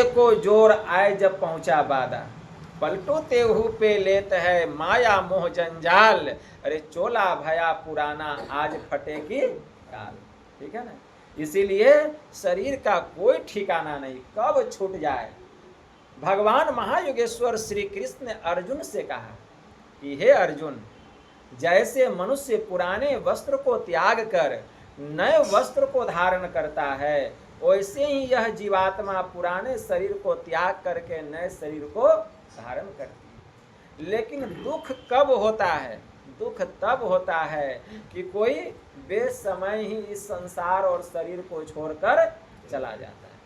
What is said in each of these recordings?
को जोर आए जब पहुंचा बादा, पलटो तेहू पे लेत है माया मोह जंजाल, अरे चोला भया पुराना आज फटेगी काल। ठीक है ना, इसीलिए शरीर का कोई ठिकाना नहीं, कब छूट जाए। भगवान महायोगेश्वर श्री कृष्ण ने अर्जुन से कहा कि हे अर्जुन, जैसे मनुष्य पुराने वस्त्र को त्याग कर नए वस्त्र को धारण करता है, वैसे ही यह जीवात्मा पुराने शरीर को त्याग करके नए शरीर को धारण करती है। लेकिन दुख कब होता है? दुख तब होता है कि कोई बेसमय ही इस संसार और शरीर को छोड़कर चला जाता है,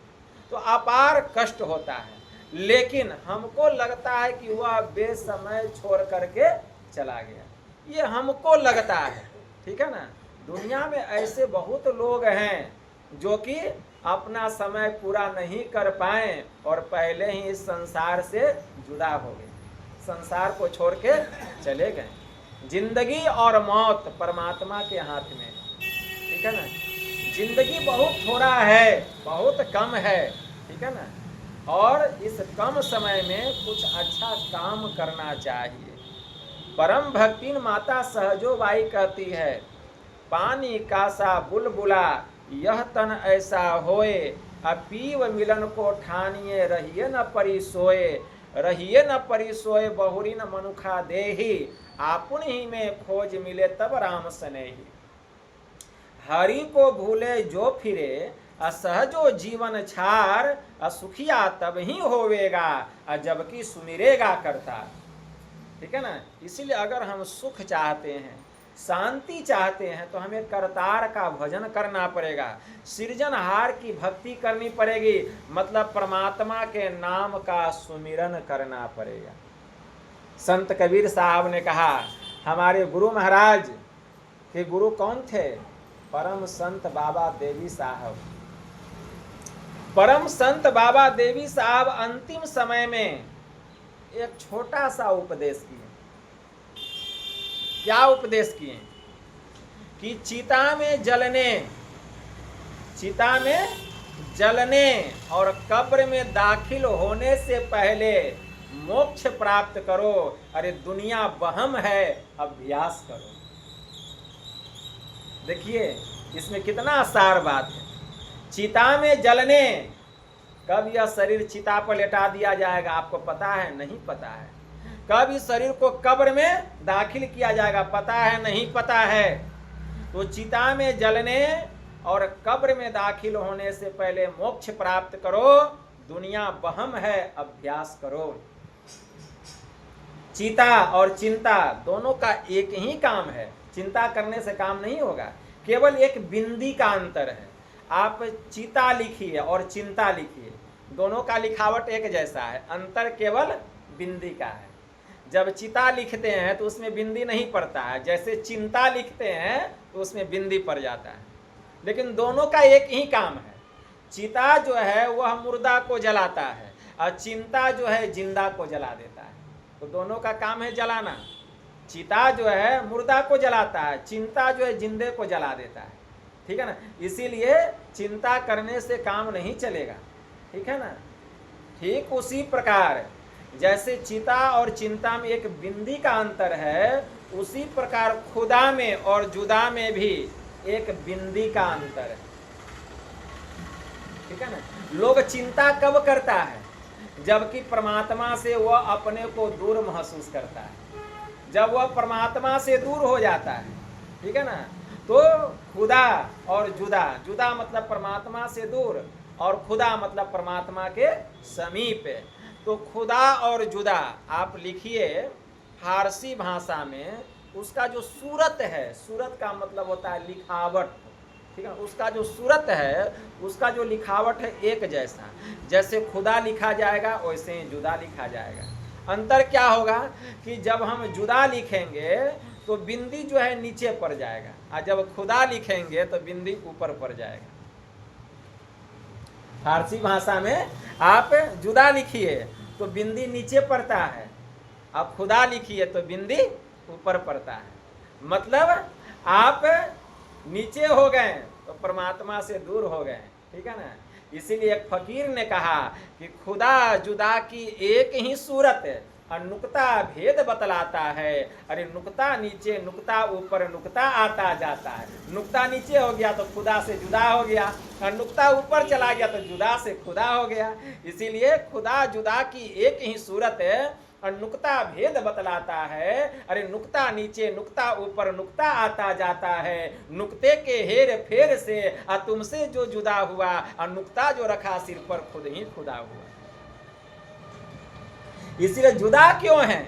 तो अपार कष्ट होता है। लेकिन हमको लगता है कि वह बेसमय छोड़ करके चला गया, ये हमको लगता है। ठीक है ना, दुनिया में ऐसे बहुत लोग हैं जो कि अपना समय पूरा नहीं कर पाए और पहले ही इस संसार से जुदा हो गए, संसार को छोड़ के चले गए। जिंदगी और मौत परमात्मा के हाथ में। ठीक है ना, जिंदगी बहुत थोड़ा है, बहुत कम है। ठीक है ना, और इस कम समय में कुछ अच्छा काम करना चाहिए। परम भक्तिन माता सहजो बाई कहती है, पानी का सा बुलबुला यह तन ऐसा होए, अपीव मिलन को ठानिए रहिए न परी सोए, रहिए न परी सोए बहुरी न मनुखा देही, आपुन ही में खोज मिले तब राम सनेही। हरि को भूले जो फिरे असहजो जीवन छार, असुखिया तब ही होवेगा जबकि सुमिरेगा करता। ठीक है ना, इसीलिए अगर हम सुख चाहते हैं, शांति चाहते हैं, तो हमें करतार का भजन करना पड़ेगा, सृजनहार की भक्ति करनी पड़ेगी, मतलब परमात्मा के नाम का सुमिरन करना पड़ेगा। संत कबीर साहब ने कहा, हमारे गुरु महाराज के गुरु कौन थे? परम संत बाबा देवी साहब। परम संत बाबा देवी साहब अंतिम समय में एक छोटा सा उपदेश किए। क्या उपदेश किए? कि चिता में जलने और कब्र में दाखिल होने से पहले मोक्ष प्राप्त करो, अरे दुनिया वहम है, अभ्यास करो। देखिए इसमें कितना सार बात है। चिता में जलने, कब यह शरीर चिता पर लेटा दिया जाएगा आपको पता है? नहीं पता है। कब इस शरीर को कब्र में दाखिल किया जाएगा? पता है? नहीं पता है। तो चिता में जलने और कब्र में दाखिल होने से पहले मोक्ष प्राप्त करो, दुनिया वहम है, अभ्यास करो। चिता और चिंता दोनों का एक ही काम है, चिंता करने से काम नहीं होगा, केवल एक बिंदी का अंतर है। आप चिता लिखिए और चिंता लिखिए, दोनों का लिखावट एक जैसा है, अंतर केवल बिंदी का है। जब चिता लिखते हैं तो उसमें बिंदी नहीं पड़ता है, जैसे चिंता लिखते हैं तो उसमें बिंदी पड़ जाता है, लेकिन दोनों का एक ही काम है। चिता जो है वह मुर्दा को जलाता है और चिंता जो है जिंदा को जला देता है, तो दोनों का काम है जलाना। चिता जो है मुर्दा को जलाता है, चिंता जो है जिंदे को जला देता है। ठीक है ना, इसीलिए चिंता करने से काम नहीं चलेगा। ठीक है ना, ठीक उसी प्रकार जैसे चिता और चिंता में एक बिंदी का अंतर है, उसी प्रकार खुदा में और जुदा में भी एक बिंदी का अंतर है। ठीक है ना, लोग चिंता कब करता है? जबकि परमात्मा से वह अपने को दूर महसूस करता है। जब वह परमात्मा से दूर हो जाता है, ठीक है ना, तो खुदा और जुदा, जुदा मतलब परमात्मा से दूर और खुदा मतलब परमात्मा के समीप। तो खुदा और जुदा आप लिखिए फारसी भाषा में, उसका जो सूरत है, सूरत का मतलब होता है लिखावट। ठीक है, उसका जो सूरत है, उसका जो लिखावट है एक जैसा। जैसे खुदा लिखा जाएगा वैसे ही जुदा लिखा जाएगा। अंतर क्या होगा कि जब हम जुदा लिखेंगे तो बिंदी जो है नीचे पड़ जाएगा, और जब खुदा लिखेंगे तो बिंदी ऊपर पड़ जाएगा। फारसी भाषा में आप जुदा लिखिए तो बिंदी नीचे पड़ता है, आप खुदा लिखिए तो बिंदी ऊपर पड़ता है। मतलब आप नीचे हो गए तो परमात्मा से दूर हो गए। ठीक है ना, इसीलिए एक फकीर ने कहा कि खुदा जुदा की एक ही सूरत और नुक्ता भेद बतलाता है। अरे नुक्ता नीचे नुक्ता ऊपर नुक्ता आता जाता है। नुक्ता नीचे हो गया तो खुदा से जुदा हो गया, और नुक्ता ऊपर चला गया तो जुदा से खुदा हो गया। इसीलिए खुदा जुदा की एक ही सूरत है और नुक्ता भेद बतलाता है। अरे नुक्ता नीचे नुक्ता ऊपर नुक्ता आता जाता है। नुक्ते के हेर फेर से तुमसे जो जुदा हुआ और नुक्ता जो रखा सिर पर खुद ही खुदा हुआ। इसीलिए जुदा क्यों हैं?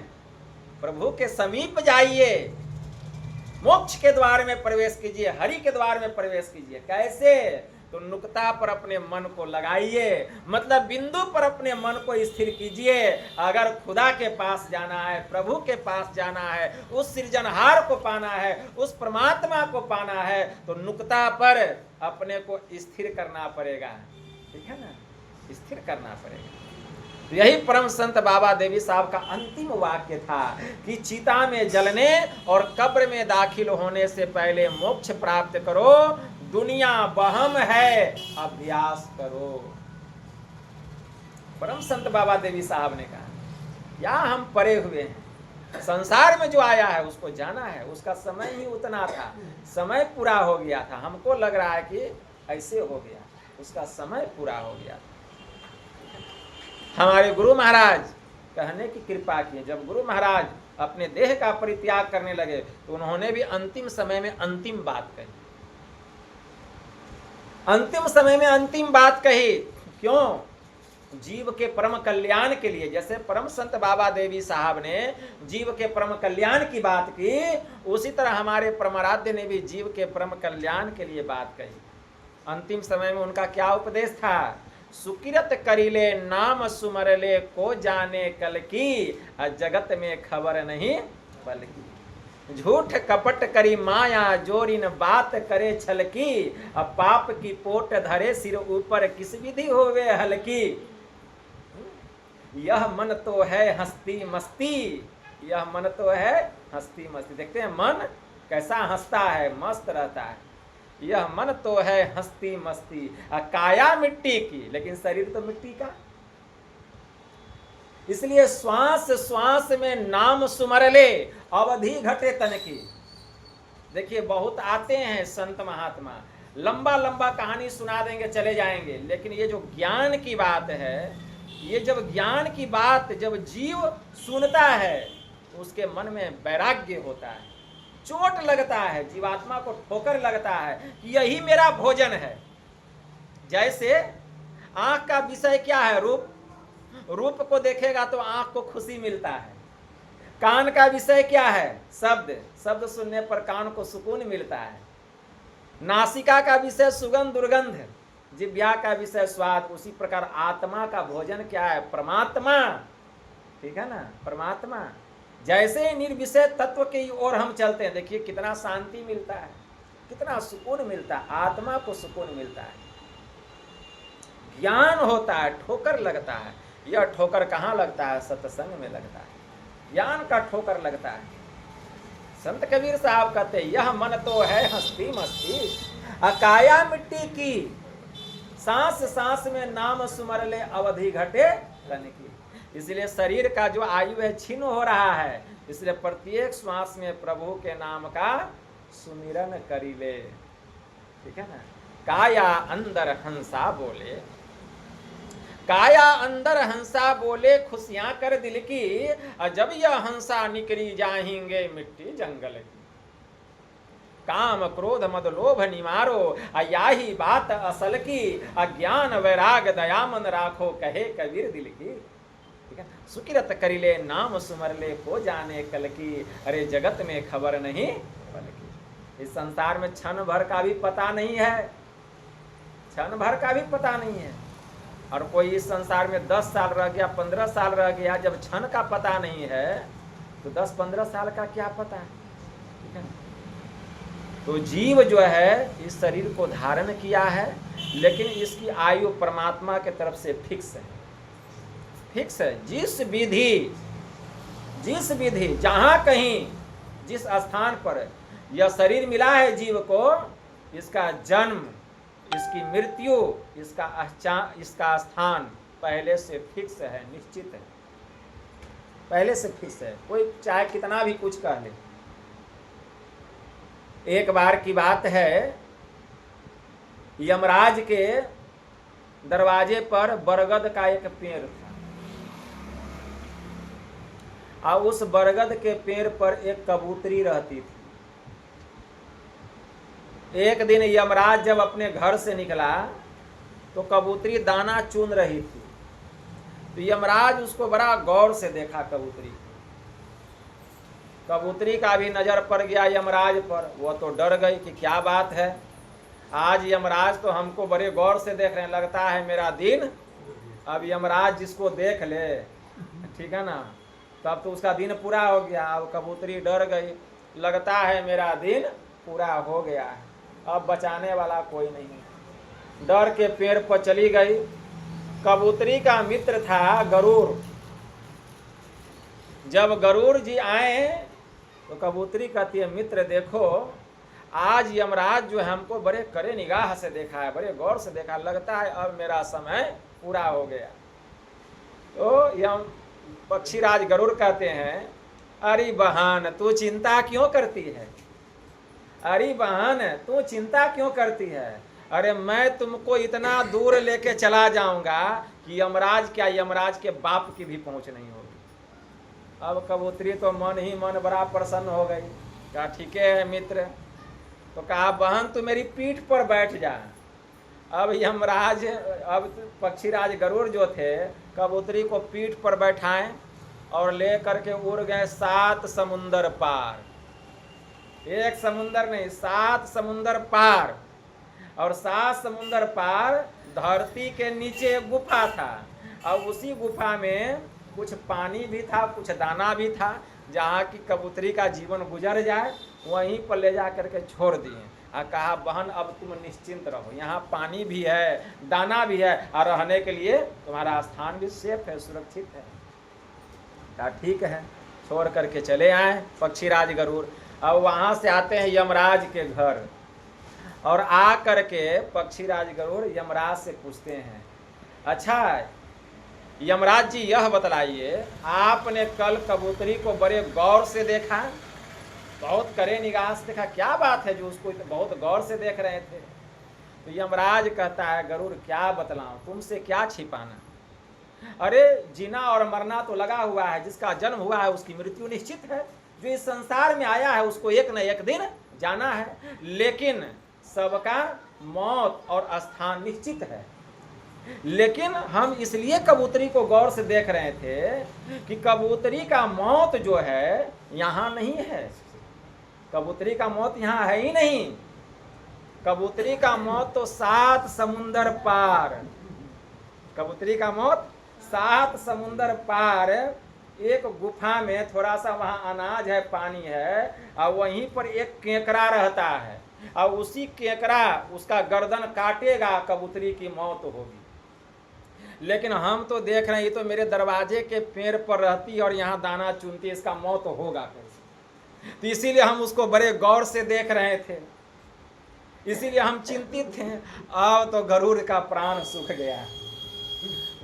प्रभु के समीप जाइए, मोक्ष के द्वार में प्रवेश कीजिए, हरि के द्वार में प्रवेश कीजिए। कैसे? तो नुक्ता पर अपने मन को लगाइए, मतलब बिंदु पर अपने मन को स्थिर कीजिए। अगर खुदा के पास जाना है, प्रभु के पास जाना है, उस सृजनहार को पाना है, उस परमात्मा को पाना है, तो नुक्ता पर अपने को स्थिर करना पड़ेगा। ठीक है ना, स्थिर करना पड़ेगा। यही परम संत बाबा देवी साहब का अंतिम वाक्य था कि चिता में जलने और कब्र में दाखिल होने से पहले मोक्ष प्राप्त करो, दुनिया वहम है, अभ्यास करो। परम संत बाबा देवी साहब ने कहा, या हम परे हुए हैं, संसार में जो आया है उसको जाना है, उसका समय ही उतना था, समय पूरा हो गया था। हमको लग रहा है कि ऐसे हो गया, उसका समय पूरा हो गया था। हमारे गुरु महाराज कहने की कृपा की, जब गुरु महाराज अपने देह का परित्याग करने लगे तो उन्होंने भी अंतिम समय में अंतिम बात कही। अंतिम समय में अंतिम बात कही क्यों? जीव के परम कल्याण के लिए। जैसे परम संत बाबा देवी साहब ने जीव के परम कल्याण की बात की, उसी तरह हमारे परमाराध्य ने भी जीव के परम कल्याण के लिए बात कही। अंतिम समय में उनका क्या उपदेश था? सुकिरत करिले नाम सुमरले को जाने कल की, जगत में खबर नहीं बल की। झूठ कपट करी माया जोरिन बात करे छल की, अब पाप की पोट धरे सिर ऊपर किस विधि होवे हल्की। यह मन तो है हंसती मस्ती, यह मन तो है हंसती मस्ती। देखते हैं मन कैसा हंसता है, मस्त रहता है। यह मन तो है हंसती मस्ती, काया मिट्टी की लेकिन शरीर तो मिट्टी का। इसलिए श्वास श्वास में नाम सुमर ले, अवधि घटे तन की। देखिए बहुत आते हैं संत महात्मा, लंबा लंबा कहानी सुना देंगे, चले जाएंगे, लेकिन ये जो ज्ञान की बात है, ये जब ज्ञान की बात जब जीव सुनता है तो उसके मन में वैराग्य होता है, चोट लगता है, जीवात्मा को ठोकर लगता है कि यही मेरा भोजन है। जैसे आंख का विषय क्या है? रूप। रूप को देखेगा तो आंख को खुशी मिलता है। कान का विषय क्या है? शब्द। शब्द सुनने पर कान को सुकून मिलता है। नासिका का विषय सुगंध दुर्गंध, जिह्वा का विषय स्वाद। उसी प्रकार आत्मा का भोजन क्या है? परमात्मा। ठीक है ना, परमात्मा। जैसे निर्विषय तत्व की ओर हम चलते हैं, देखिए कितना शांति मिलता है, कितना सुकून मिलता है, आत्मा को सुकून मिलता है। ज्ञान होता है, ठोकर लगता है। यह ठोकर कहाँ लगता है? सत्संग में लगता है, ज्ञान का ठोकर लगता है। संत कबीर साहब कहते हैं, यह मन तो है हंसती मस्ती, अकाया मिट्टी की, सांस सांस में नाम सुमर ले, अवधि घटे तन की। इसलिए शरीर का जो आयु है छीन हो रहा है, इसलिए प्रत्येक श्वास में प्रभु के नाम का सुमिरन करी ले। ठीक है ना। काया अंदर हंसा बोले, काया अंदर हंसा बोले, खुशियां कर दिल की, जब यह हंसा निकली जाएंगे मिट्टी जंगल की। काम क्रोध मद लोभ निवारो, याही बात असल की, अज्ञान वैराग दयामन राखो, कहे कबीर दिल की। ठीक है। सुकिरत करिले नाम सुमर ले, को जाने कल की, अरे जगत में खबर नहीं बल की। इस संसार में क्षण भर का भी पता नहीं है, क्षण भर का भी पता नहीं है। और कोई इस संसार में 10 साल रह गया, 15 साल रह गया, जब क्षण का पता नहीं है तो 10-15 साल का क्या पता है। ठीक है। तो जीव जो है इस शरीर को धारण किया है, लेकिन इसकी आयु परमात्मा के तरफ से फिक्स है, फिक्स है। जिस विधि जहां कहीं जिस स्थान पर यह शरीर मिला है जीव को, इसका जन्म, इसकी मृत्यु, इसका स्थान पहले से फिक्स है, निश्चित है, पहले से फिक्स है, कोई चाहे कितना भी कुछ कह ले। एक बार की बात है, यमराज के दरवाजे पर बरगद का एक पेड़ था, और उस बरगद के पेड़ पर एक कबूतरी रहती थी। एक दिन यमराज जब अपने घर से निकला तो कबूतरी दाना चुन रही थी, तो यमराज उसको बड़ा गौर से देखा। कबूतरी का भी नजर पड़ गया यमराज पर। वो तो डर गई कि क्या बात है, आज यमराज तो हमको बड़े गौर से देख रहे हैं, लगता है मेरा दिन, अब यमराज जिसको देख ले, ठीक है ना, तब तो उसका दिन पूरा हो गया। अब कबूतरी डर गई, लगता है मेरा दिन पूरा हो गया है, अब बचाने वाला कोई नहीं। डर के पेड़ पर चली गई। कबूतरी का मित्र था गरुड़। जब गरुड़ जी आए तो कबूतरी कहती है, मित्र देखो, आज यमराज जो है हमको बड़े कड़े निगाह से देखा है, बड़े गौर से देखा, लगता है अब मेरा समय पूरा हो गया। तो पक्षीराज गरुड़ कहते हैं, अरे बहन तू चिंता क्यों करती है, अरे बहन तू चिंता क्यों करती है, अरे मैं तुमको इतना दूर लेके चला जाऊंगा कि यमराज क्या, यमराज के बाप की भी पहुंच नहीं होगी। अब कबूतरी तो मन ही मन बड़ा प्रसन्न हो गई, कहा ठीक है मित्र। तो कहा बहन तू मेरी पीठ पर बैठ जा। अब यमराज, अब पक्षीराज गरुड़ जो थे, कबूतरी को पीठ पर बैठाएं और ले करके उड़ गए 7 समुंदर पार। एक समुंदर नहीं, 7 समुंदर पार। और 7 समुंदर पार धरती के नीचे एक गुफा था, और उसी गुफा में कुछ पानी भी था, कुछ दाना भी था, जहाँ की कबूतरी का जीवन गुजर जाए वहीं पर ले जा करके छोड़ दिए। और कहा बहन अब तुम निश्चिंत रहो, यहाँ पानी भी है, दाना भी है, और रहने के लिए तुम्हारा स्थान भी सेफ है, सुरक्षित है। कहा ठीक है, छोड़ करके चले आए पक्षीराज गरुड़। अब वहाँ से आते हैं यमराज के घर, और आ करके पक्षीराज गरुड़ यमराज से पूछते हैं, अच्छा यमराज जी यह बतलाइए, आपने कल कबूतरी को बड़े गौर से देखा, बहुत कड़े निगाह से देखा, क्या बात है जो उसको बहुत गौर से देख रहे थे। तो यमराज कहता है, गरुड़ क्या बतलाऊं, तुमसे क्या छिपाना, अरे जीना और मरना तो लगा हुआ है, जिसका जन्म हुआ है उसकी मृत्यु निश्चित है, जो इस संसार में आया है उसको एक न एक दिन जाना है, लेकिन सबका मौत और स्थान निश्चित है। लेकिन हम इसलिए कबूतरी को गौर से देख रहे थे कि कबूतरी का मौत जो है यहाँ नहीं है, कबूतरी का मौत यहाँ है ही नहीं, कबूतरी का मौत तो 7 समुंदर पार, कबूतरी का मौत 7 समुंदर पार एक गुफा में, थोड़ा सा वहाँ अनाज है, पानी है, और वहीं पर एक केकड़ा रहता है, और उसी केकड़ा उसका गर्दन काटेगा, कबूतरी की मौत होगी। लेकिन हम तो देख रहे हैं, ये तो मेरे दरवाजे के पेड़ पर रहती और यहाँ दाना चुनती, इसका मौत होगा कैसे। तो इसीलिए हम उसको बड़े गौर से देख रहे थे, इसीलिए हम चिंतित थे। अब तो गरुड़ का प्राण सूख गया,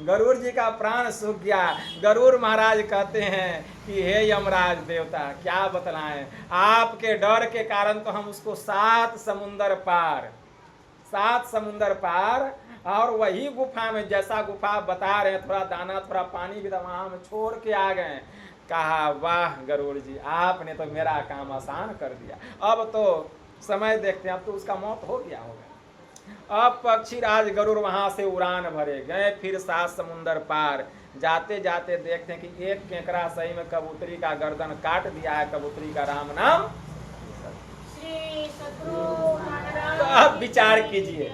गरुड़ जी का प्राण सूख गया। गरुड़ महाराज कहते हैं कि हे यमराज देवता, क्या बतलाएं, आपके डर के कारण तो हम उसको 7 समुंदर पार, 7 समुंदर पार, और वही गुफा में, जैसा गुफा बता रहे हैं, थोड़ा दाना थोड़ा पानी भी था, वहां हम छोड़ के आ गए। कहा वाह गरुड़ जी, आपने तो मेरा काम आसान कर दिया, अब तो समय देखते हैं, अब तो उसका मौत हो गया होगा। अब पक्षीराज गरुड़ वहां से उड़ान भरे गए, फिर 7 समुंदर पार। जाते जाते देखते हैं कि एक केकड़ा सही में कबूतरी का गर्दन काट दिया है, कबूतरी का राम नाम। तो अब विचार कीजिए,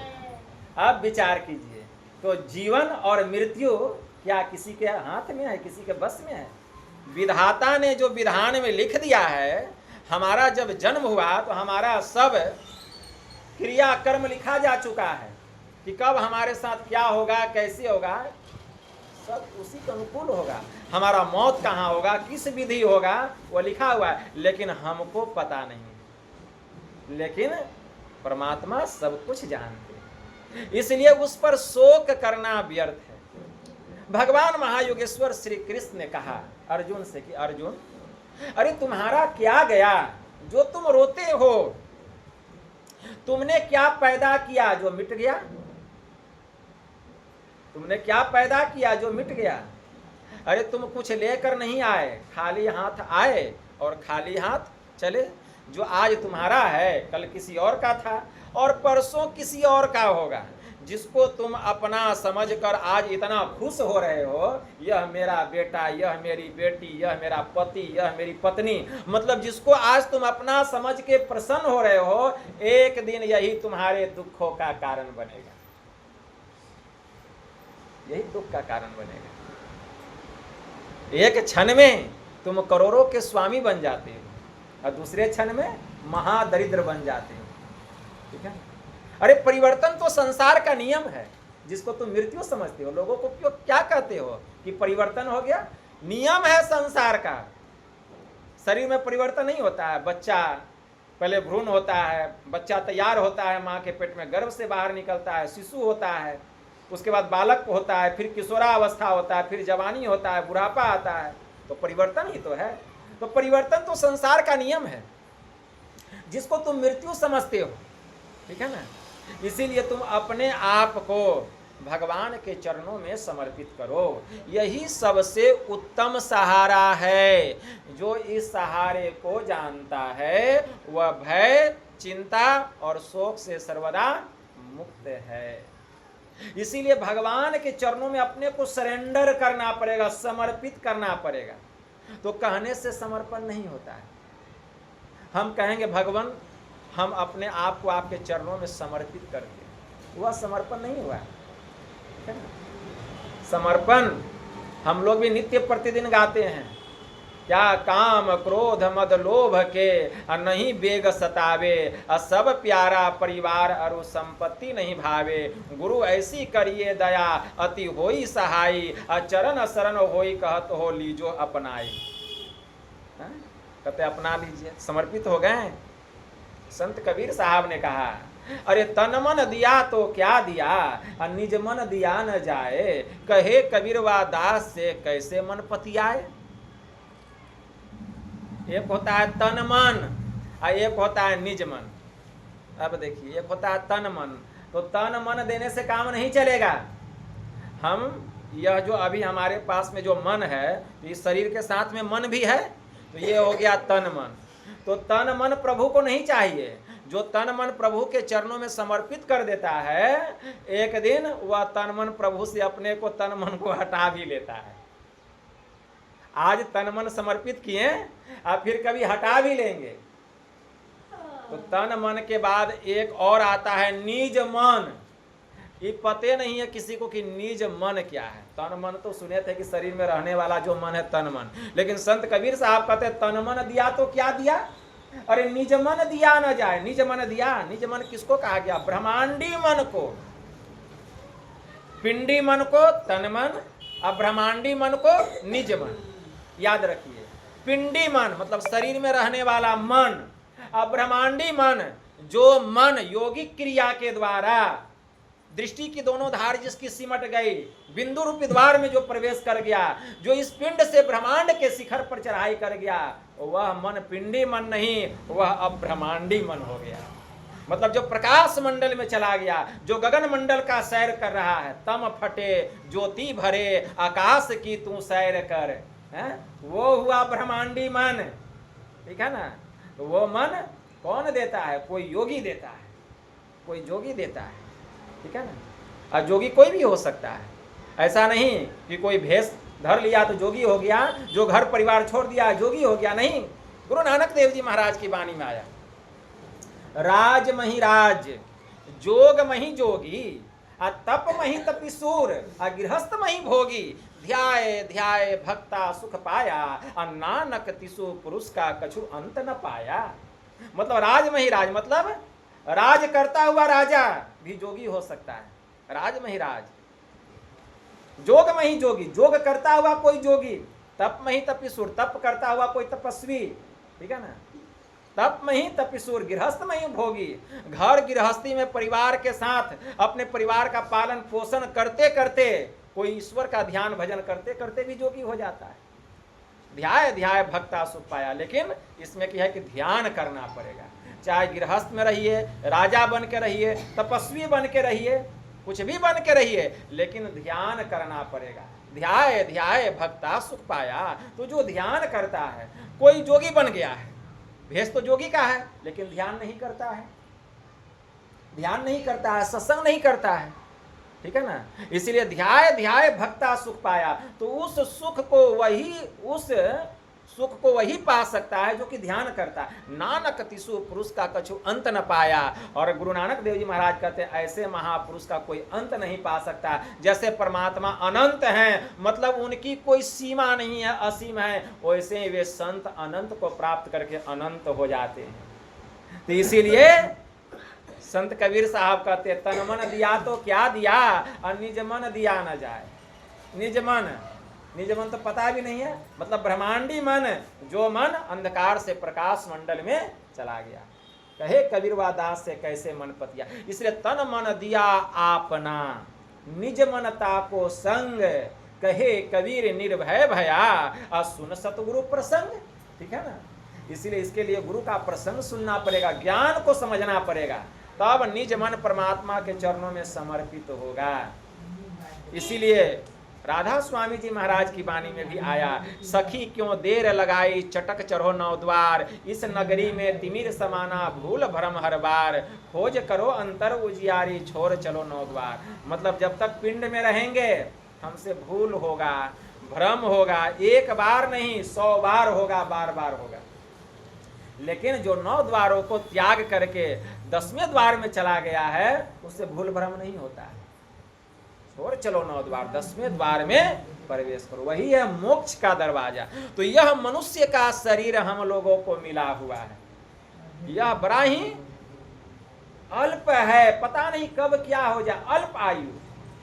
अब विचार कीजिए, तो जीवन और मृत्यु क्या किसी के हाथ में है, किसी के बस में है? विधाता ने जो विधान में लिख दिया है, हमारा जब जन्म हुआ तो हमारा सब क्रिया कर्म लिखा जा चुका है कि कब हमारे साथ क्या होगा, कैसे होगा, सब उसी के अनुकूल होगा। हमारा मौत कहाँ होगा, किस विधि होगा, वो लिखा हुआ है, लेकिन हमको पता नहीं। लेकिन परमात्मा सब कुछ जानते। इसलिए उस पर शोक करना व्यर्थ है। भगवान महायोगेश्वर श्री कृष्ण ने कहा अर्जुन से कि अर्जुन, अरे तुम्हारा क्या गया जो तुम रोते हो? तुमने क्या पैदा किया जो मिट गया? तुमने क्या पैदा किया जो मिट गया? अरे तुम कुछ लेकर नहीं आए, खाली हाथ आए और खाली हाथ चले। जो आज तुम्हारा है कल किसी और का था और परसों किसी और का होगा। जिसको तुम अपना समझकर आज इतना खुश हो रहे हो, यह मेरा बेटा, यह मेरी बेटी, यह मेरा पति, यह मेरी पत्नी, मतलब जिसको आज तुम अपना समझ के प्रसन्न हो रहे हो, एक दिन यही तुम्हारे दुखों का कारण बनेगा, यही दुख का कारण बनेगा। एक क्षण में तुम करोड़ों के स्वामी बन जाते हो और दूसरे क्षण में महादरिद्र बन जाते हो। ठीक है? अरे परिवर्तन तो संसार का नियम है, जिसको तुम मृत्यु समझते हो। लोगों को क्यों क्या कहते हो कि परिवर्तन हो गया? नियम है संसार का। शरीर में परिवर्तन नहीं होता है। बच्चा पहले भ्रूण होता है, बच्चा तैयार होता है, माँ के पेट में गर्भ से बाहर निकलता है, शिशु होता है, उसके बाद बालक होता है, फिर किशोरावस्था होता है, फिर जवानी होता है, बुढ़ापा आता है। तो परिवर्तन ही तो है। तो परिवर्तन तो संसार का नियम है, जिसको तुम मृत्यु समझते हो। ठीक है ना? इसीलिए तुम अपने आप को भगवान के चरणों में समर्पित करो। यही सबसे उत्तम सहारा है। जो इस सहारे को जानता है वह भय, चिंता और शोक से सर्वदा मुक्त है। इसीलिए भगवान के चरणों में अपने को सरेंडर करना पड़ेगा, समर्पित करना पड़ेगा। तो कहने से समर्पण नहीं होता है। हम कहेंगे भगवान हम अपने आप को आपके चरणों में समर्पित कर दिए, वह समर्पण नहीं हुआ। समर्पण हम लोग भी नित्य प्रतिदिन गाते हैं, क्या काम क्रोध मद लोभ के नहीं बेग सतावे, सब प्यारा परिवार अरु संपत्ति नहीं भावे, गुरु ऐसी करिए दया अति होई सहाई, चरण शरण होई कहत हो लीजो अपनाई। कहते अपना लीजिए, समर्पित हो गए। संत कबीर साहब ने कहा अरे तन मन दिया तो क्या दिया, निज मन दिया न जाए, कहे कबीरवा दास से कैसे मन पतियाए। एक होता है तन मन और एक होता है निज मन। अब देखिए, एक होता है तन मन, तो तन मन देने से काम नहीं चलेगा। हम यह जो अभी हमारे पास में जो मन है, तो इस शरीर के साथ में मन भी है, तो ये हो गया तन मन। तो तन मन प्रभु को नहीं चाहिए। जो तन मन प्रभु के चरणों में समर्पित कर देता है, एक दिन वह तन मन प्रभु से अपने को तन मन को हटा भी लेता है। आज तन मन समर्पित किए और फिर कभी हटा भी लेंगे। तो तन मन के बाद एक और आता है निज मन। ये पते नहीं है किसी को कि निज मन क्या है। तन मन तो सुने थे कि शरीर में रहने वाला जो मन है तन मन, लेकिन संत कबीर साहब कहते तन मन दिया तो क्या दिया, अरे निज मन दिया न जाए। निज मन दिया, निज मन किसको कहा गया? ब्रह्मांडी मन को। पिंडी मन को तन मन और ब्रह्मांडी मन को निज मन। याद रखिए, पिंडी मन मतलब शरीर में रहने वाला मन, और ब्रह्मांडी मन जो मन योगिक क्रिया के द्वारा दृष्टि की दोनों धार जिसकी सिमट गई, बिंदु रूपी द्वार में जो प्रवेश कर गया, जो इस पिंड से ब्रह्मांड के शिखर पर चढ़ाई कर गया, वह मन पिंडी मन नहीं, वह अब ब्रह्मांडी मन हो गया। मतलब जो प्रकाश मंडल में चला गया, जो गगन मंडल का सैर कर रहा है, तम फटे ज्योति भरे आकाश की तू सैर कर, है? वो हुआ ब्रह्मांडी मन। ठीक है ना? तो वो मन कौन देता है? कोई योगी देता है, कोई जोगी देता है। ठीक है ना? और जोगी कोई भी हो सकता है। ऐसा नहीं कि कोई भेष धर लिया तो जोगी हो गया, जो घर परिवार छोड़ दिया जोगी हो गया, नहीं। गुरु नानक देव जी महाराज की वाणी में आया, राज मही राज, जोग मही जोगी, तप मही तपिसूर, गृहस्थ मही भोगी, ध्याय ध्याय भक्ता सुख पाया, नानक तिसु पुरुष का कछु अंत न पाया। मतलब राज मही राज मतलब राज करता हुआ राजा भी जोगी हो सकता है। राज मही राज, जोग मही जोगी, जोग करता हुआ कोई जोगी, तप मही तपिसुर, तप करता हुआ कोई तपस्वी। ठीक है ना? तप में ही तपिसूर, गृहस्थ में ही भोगी। घर गृहस्थी में परिवार के साथ अपने परिवार का पालन पोषण करते करते, कोई ईश्वर का ध्यान भजन करते करते भी जोगी हो जाता है। ध्याय ध्याय भक्ता सुख पाया, लेकिन इसमें क्या है कि ध्यान करना पड़ेगा। चाहे गृहस्थ में रहिए, राजा बन के रहिए, तपस्वी बन के रहिए, कुछ भी बन के रहिए, लेकिन ध्यान करना पड़ेगा। ध्याय ध्याय भक्ता सुख पाया। तो जो ध्यान करता है, कोई जोगी बन गया है, भेष तो जोगी का है, लेकिन ध्यान नहीं करता है, ध्यान नहीं करता है, सत्संग नहीं करता है, ठीक है ना। इसलिए ध्याय ध्याय भक्ता सुख पाया। तो उस सुख को वही पा सकता है जो कि ध्यान करता है। नानक तिसु पुरुष का कछु अंत न पाया। और गुरु नानक देव जी महाराज कहते हैं ऐसे महापुरुष का कोई अंत नहीं पा सकता। जैसे परमात्मा अनंत हैं, मतलब उनकी कोई सीमा नहीं है, असीम है, वैसे ही वे संत अनंत को प्राप्त करके अनंत हो जाते हैं। तो इसीलिए संत कबीर साहब कहते तन मन दिया तो क्या दिया, और निज मन दिया न जाए। निज मन तो पता भी नहीं है, मतलब ब्रह्मांडी मन, जो मन अंधकार से प्रकाश मंडल में चला गया। कहे कबीरवा दास से कैसे मन पतिया। इसलिए तन मन दिया आपना, निज मनता को संग, कहे कबीर निर्भय भया, और सुन सतगुरु प्रसंग। ठीक है ना। इसलिए इसके लिए गुरु का प्रसंग सुनना पड़ेगा, ज्ञान को समझना पड़ेगा, तब निज मन परमात्मा के चरणों में समर्पित होगा। इसीलिए राधा स्वामी जी महाराज की वाणी में भी आया, सखी क्यों देर लगाई चटक चढ़ो नौ द्वार, इस नगरी में तिमिर समाना भूल भ्रम हर बार, खोज करो अंतर उजियारी छोड़ चलो नौ द्वार। मतलब जब तक पिंड में रहेंगे हमसे भूल होगा, भ्रम होगा, एक बार नहीं 100 बार होगा, बार बार होगा। लेकिन जो 9 द्वारों को त्याग करके 10वें द्वार में चला गया है, उससे भूल भ्रम नहीं होता है। छोड़ चलो 9 द्वार, 10वें द्वार में प्रवेश करो, वही है मोक्ष का दरवाजा। तो यह मनुष्य का शरीर हम लोगों को मिला हुआ है, यह बड़ा ही अल्प है, पता नहीं कब क्या हो जाए, अल्प आयु,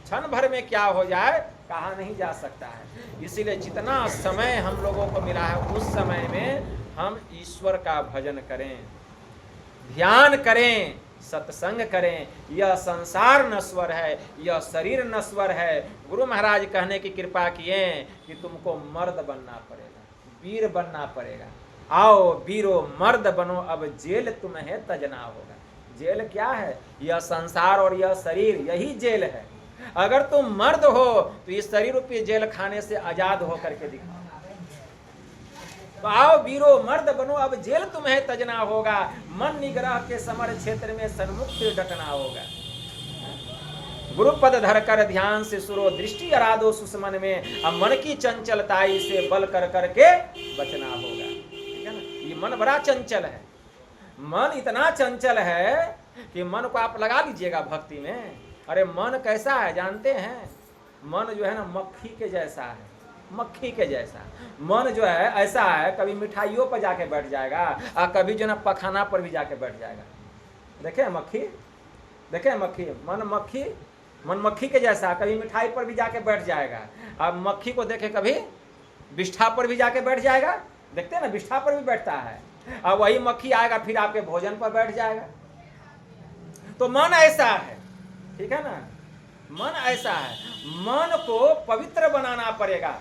क्षण भर में क्या हो जाए कहा नहीं जा सकता है। इसीलिए जितना समय हम लोगों को मिला है, उस समय में हम ईश्वर का भजन करें, ध्यान करें, सत्संग करें। यह संसार नश्वर है, यह शरीर नश्वर है। गुरु महाराज कहने की कृपा किए कि तुमको मर्द बनना पड़ेगा, वीर बनना पड़ेगा। आओ वीरो मर्द बनो, अब जेल तुम्हें तजना होगा। जेल क्या है? यह संसार और यह शरीर, यही जेल है। अगर तुम मर्द हो तो इस शरीर रूपी जेल खाने से आजाद होकर के दिखाओ। तो आओ वीरो मर्द बनो, अब जेल तुम्हें तजना होगा, मन निग्रह के समर क्षेत्र में सन्मुख डटना होगा। गुरुपद धर कर ध्यान से सुरो, दृष्टि अराधो सुषमन में, अब मन की चंचलताई से बल कर करके बचना होगा। ठीक है ना। ये मन बड़ा चंचल है, मन इतना चंचल है कि मन को आप लगा लीजिएगा भक्ति में। अरे मन कैसा है जानते हैं? मन जो है ना मक्खी के जैसा है, मक्खी के जैसा। मन जो है ऐसा है, कभी मिठाइयों पर जाके बैठ जाएगा और कभी जो ना पखाना पर भी जाके बैठ जाएगा। देखे मक्खी, देखे मक्खी, मन मक्खी के जैसा, कभी मिठाई पर भी जाके बैठ जाएगा। अब मक्खी को देखे कभी बिष्ठा पर भी जाके बैठ जाएगा, देखते हैं ना बिष्ठा पर भी बैठता है। अब वही मक्खी आएगा फिर आपके भोजन पर बैठ जाएगा। तो मन ऐसा है, ठीक है ना, मन ऐसा है। मन को पवित्र बनाना पड़ेगा,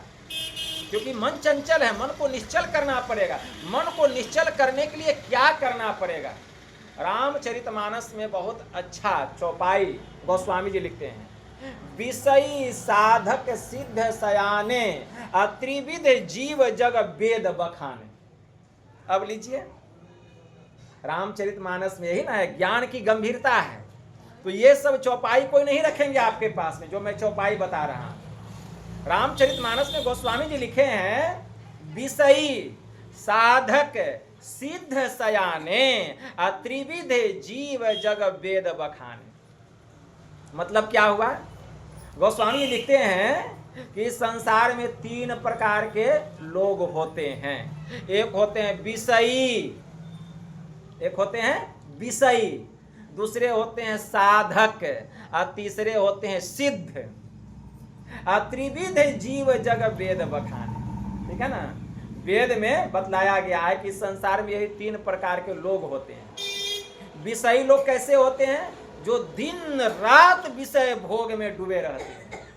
क्योंकि मन चंचल है, मन को निश्चल करना पड़ेगा। मन को निश्चल करने के लिए क्या करना पड़ेगा? रामचरितमानस में बहुत अच्छा चौपाई गोस्वामी जी लिखते हैं, विषयी साधक सिद्ध सयाने, त्रिविध जीव जग वेद बखाने। अब लीजिए, रामचरितमानस में यही ना है, ज्ञान की गंभीरता है। तो ये सब चौपाई कोई नहीं रखेंगे आपके पास में, जो मैं चौपाई बता रहा हूं। रामचरितमानस में गोस्वामी जी लिखे हैं, विषयी साधक सिद्ध सयाने, त्रिविध जीव जग वेद बखाने। मतलब क्या हुआ? गोस्वामी जी लिखते हैं कि संसार में 3 प्रकार के लोग होते हैं। एक होते हैं विषयी, एक होते हैं विषयी, दूसरे होते हैं साधक, और तीसरे होते हैं सिद्ध। त्रिविध जीव जग वेद बखाने। ठीक है ना। वेद में बतलाया गया है कि संसार में यही 3 प्रकार के लोग होते हैं। विषयी लोग कैसे होते हैं? जो दिन रात विषय भोग में डूबे रहते हैं,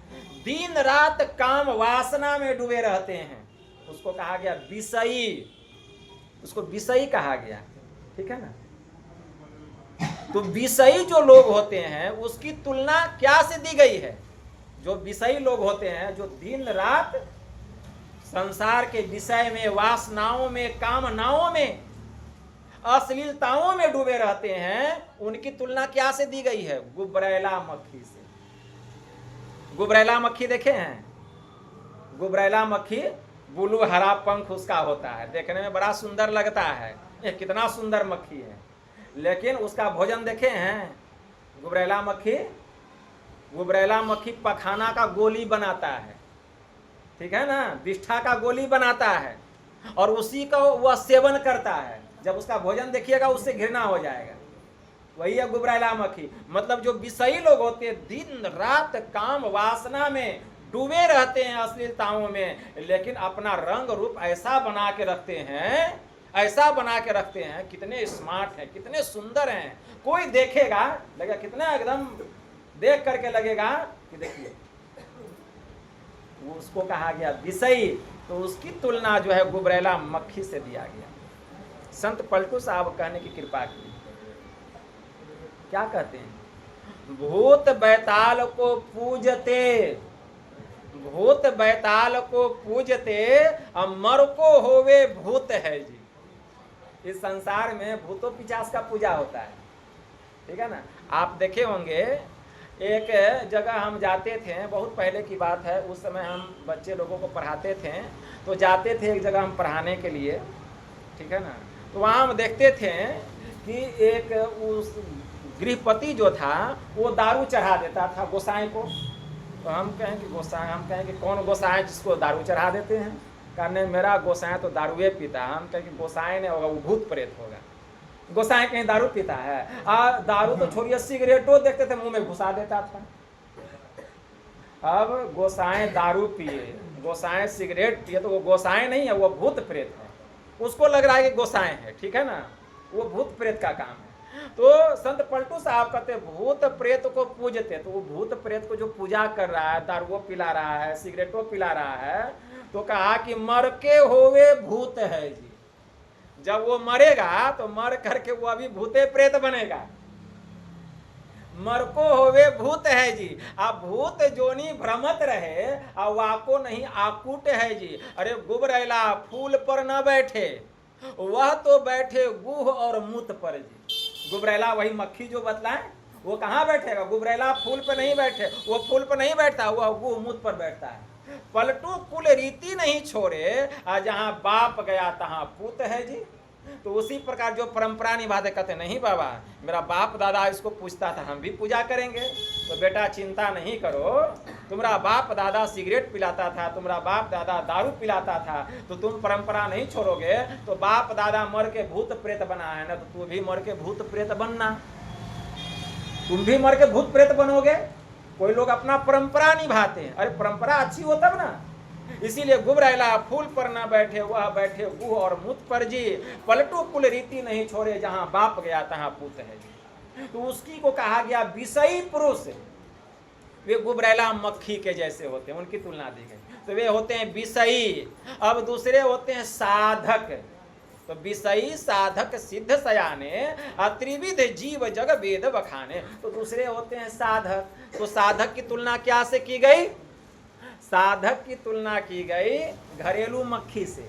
दिन रात काम वासना में डूबे रहते हैं, उसको कहा गया विषयी, उसको विषयी कहा गया। ठीक है ना? तो विषयी जो लोग होते हैं उसकी तुलना क्या से दी गई है? जो विषयी लोग होते हैं, जो दिन रात संसार के विषय में, वासनाओं में, कामनाओं में, अश्लीलताओं में डूबे रहते हैं, उनकी तुलना क्या से दी गई है? गुबरैला मक्खी से। गुबरैला मक्खी देखे हैं? गुबरैला मक्खी ब्लू हरा पंख उसका होता है, देखने में बड़ा सुंदर लगता है। ये कितना सुंदर मक्खी है, लेकिन उसका भोजन देखे हैं? गुबरैला मक्खी पखाना का गोली बनाता है, ठीक है ना, विष्ठा का गोली बनाता है, और उसी का वह सेवन करता है। जब उसका भोजन देखिएगा उससे घृणा हो जाएगा। वही है गुबरैला मक्खी। मतलब जो विषयी लोग होते हैं दिन रात काम वासना में डूबे रहते हैं, अश्लीलताओं में, लेकिन अपना रंग रूप ऐसा बना के रखते हैं, ऐसा बना के रखते हैं, कितने स्मार्ट हैं, कितने सुंदर हैं। कोई देखेगा लगेगा कितना एकदम, देख करके लगेगा कि देखिए, उसको कहा गया विषयी। तो उसकी तुलना जो है गुबरैला मक्खी से दिया गया। संत पलटू साहब कहने की कृपा की, क्या कहते हैं? भूत बैताल को पूजते, भूत बैताल को पूजते, अमर को होवे भूत है जी। इस संसार में भूतों पिचास का पूजा होता है, ठीक है ना? आप देखे होंगे, एक जगह हम जाते थे, बहुत पहले की बात है, उस समय हम बच्चे लोगों को पढ़ाते थे, तो जाते थे एक जगह हम पढ़ाने के लिए, ठीक है ना? तो वहाँ हम देखते थे कि एक उस गृहपति जो था वो दारू चढ़ा देता था गोसाई को। तो हम कहें कि गोसाई, हम कहें कि कौन गोसाई जिसको दारू चढ़ा देते हैं? कहने मेरा गोसाई तो दारुए पीता। हम कहें कि गोसाई नहीं होगा, वो भूत प्रेत होगा। गोसाई कहीं दारू पीता है? दारू तो छोड़िए, सिगरेटो देखते थे मुंह में घुसा देता था। अब गोसाई दारू पिए, गोसाई सिगरेट पिए, तो वो गोसाई नहीं है, वो भूत प्रेत है। उसको लग रहा है कि गोसाई है, ठीक है ना? वो भूत प्रेत का काम है। तो संत पलटू साहब कहते भूत प्रेत को पूजते। तो वो भूत प्रेत को जो पूजा कर रहा है, दारुओ पिला रहा है, सिगरेटो पिला रहा है, तो कहा कि मर के होवे भूत है जी। जब वो मरेगा तो मर करके वो अभी भूते प्रेत बनेगा। मर को होवे भूत है जी। अब भूत जोनी भ्रमत रहे, अब वाको नहीं आकुट है जी। अरे गुबरैला फूल पर न बैठे, वह तो बैठे गुह और मूत पर जी। गुबरैला वही मक्खी जो बतलाए, वो कहाँ बैठेगा? गुबरैला फूल पर नहीं बैठे, वो फूल पर नहीं बैठता, वह गुह मूत पर बैठता है। पलटू कुल रीति नहीं छोड़े, जहाँ बाप गया तहाँ पूत है जी। तो उसी प्रकार जो परंपरा निभाते, कहते नहीं बाबा मेरा बाप दादा इसको पूछता था, हम भी पूजा करेंगे। तो बेटा चिंता नहीं करो, तुम्हारा बाप दादा सिगरेट पिलाता था, तुम्हारा बाप दादा दारू पिलाता था, तो तुम परंपरा नहीं छोड़ोगे, तो बाप दादा मर के भूत प्रेत बना है ना, तो तू भी मर के भूत प्रेत बनना, तुम भी मर के भूत प्रेत बनोगे। कोई लोग अपना परंपरा निभाते हैं, अरे परंपरा अच्छी हो तब ना। इसीलिए गुबरैला फूल पर न बैठे, वह बैठे गुह और मूत पर जी। पलटू कुल रीति नहीं छोड़े, जहां बाप गया तहां पूत है जी। तो उसकी को कहा गया विषयी पुरुष। वे गुबरैला मक्खी के जैसे होते हैं, उनकी तुलना दी गई। तो वे होते हैं विषयी। अब दूसरे होते हैं साधक। तो विषयी साधक सिद्ध सयाने, त्रिविध जीव जग वेद बखाने। तो दूसरे होते हैं साधक। तो साधक की तुलना क्या से की गई? साधक की तुलना की गई घरेलू मक्खी से।